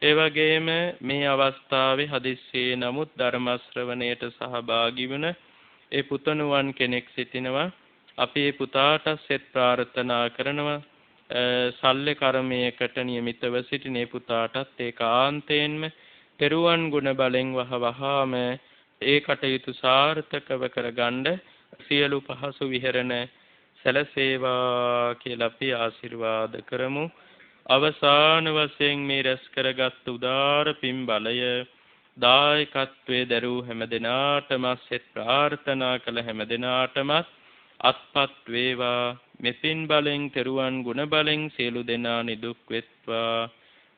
ඒ වගේම මේ අවස්ථාවේ හදිස්සියේ නමුත් ධර්ම ශ්‍රවණයට සහභාගී වුණ ඒ පුතණුවන් කෙනෙක් සිටිනවා. අපි ඒ පුතාට සෙත් ප්‍රාර්ථනා කරනවා. සල්ලි කර්මයකට නියමිතව සිටින ඒ පුතාටත් ඒකාන්තයෙන්ම තෙරුවන් ගුණ බලෙන් වහවහාම ඒ කටයුතු සාර්ථකව කරගන්න සියලු පහසු විහරණ සැලසේවා කියලා අපි ආශිර්වාද කරමු. අවසාන වශයෙන් මේ රැස් කරගත් උදාර පින් බලය දායකත්වයේ දරූ හැමදෙනාටම සෙත් ප්‍රාර්ථනා කළ හැමදෙනාටම අත්පත් වේවා. මෙපින් බලෙන් තෙරුවන් ගුණ බලෙන් සියලු දෙනා නිදුක් වෙත්වා,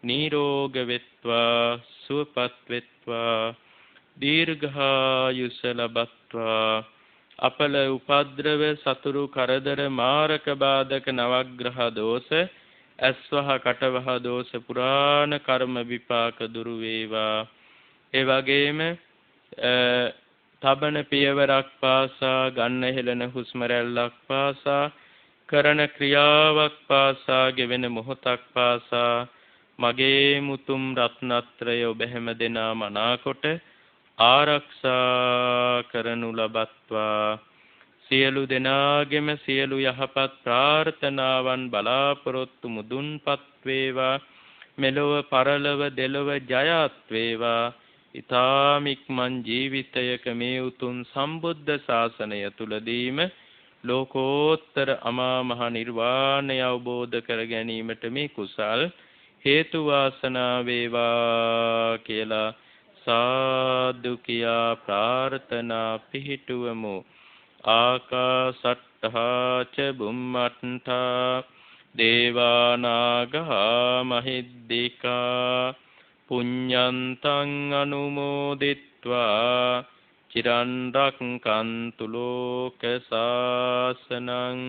නිරෝග වෙත්වා, සුවපත් වෙත්වා, දීර්ඝායුෂ ලබත්වා. අපල උපද්‍රව සතුරු කරදර මාරක බාධක නවග්‍රහ දෝෂ අස්වහ කටවහ දෝෂ පුරාණ කර්ම විපාක දුරු වේවා. ඒ වගේම තබන පියවරක් පාසා ගන්න හෙළන හුස්ම රැල්ලක් පාසා කරන ක්‍රියාවක් පාසා ගෙවෙන මොහොතක් පාසා මගේ මුතුම් රත්නත්‍රය ඔබ හැම දෙනා මනාකොට ආරක්ෂා කරනු ලබත්වා. සියලු දෙනාගේම සියලු යහපත් ප්‍රාර්ථනාවන් බලාපොරොත්තු මුදුන්පත් වේවා. මෙලොව පරලොව දෙලොව ජයත් වේවා. ඊ타ම ඉක්මන් ජීවිතයක මේ උතුම් සම්බුද්ධ ශාසනය තුලදීම ලෝකෝත්තර අමා මහ නිර්වාණය අවබෝධ කර ගැනීමට මේ කුසල් හේතු වාසනා වේවා කියලා සාදු කියා ප්‍රාර්ථනා පිහිටුවමු. ආකාසට්ඨා ච බුම්මට්ඨා දේවානාගා මහිද්దికා පුඤ්ඤන්තං අනුමෝදිත්වා චිරන් රක්ඛන්තු ලෝක සාසනං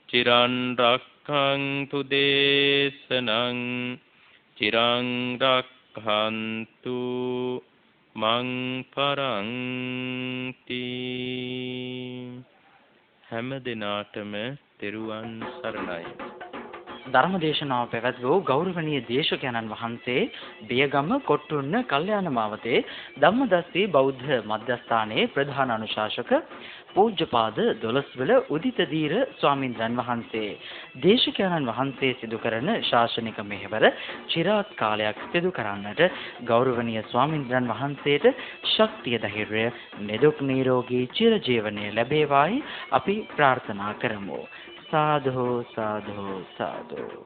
චිරන් රක්ඛන්තු දේශනං චිරං රක්ඛන්තු මං පරන්ති. හැම දිනාටම තෙරුවන් සරණයි. ධර්මදේශනාව පැවැත් වූ ගෞරවනීය දේශකයන්න් වහන්සේ බියගම කොට්ටුන්න කල්යාණ මාවතේ ධම්මදස්සී බෞද්ධ මධ්‍යස්ථානයේ ප්‍රධාන අනුශාසක පූජ්‍යපාද දොළස්වල උදිතදීර ස්වාමින්ද්‍රයන් වහන්සේ දේශකයන්න් වහන්සේ සිදු කරන ශාසනික මෙහෙවර চিරාත් කාලයක් සිදු කරන්නට ගෞරවනීය ස්වාමින්ද්‍රයන් වහන්සේට ශක්තිය ධෛර්යය නිදුක් නිරෝගී චිරජීවනය ලැබේවායි අපි ප්‍රාර්ථනා කරමු. සාදු සාදු සාදු.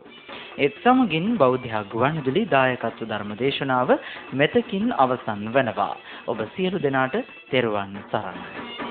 ඒත් සමගින් බෞද්ධ ගුවන්විදුලි දායකත්ව ධර්ම දේශනාව මෙතකින් අවසන් වෙනවා. ඔබ සියලු දෙනාට තෙරුවන් සරණයි.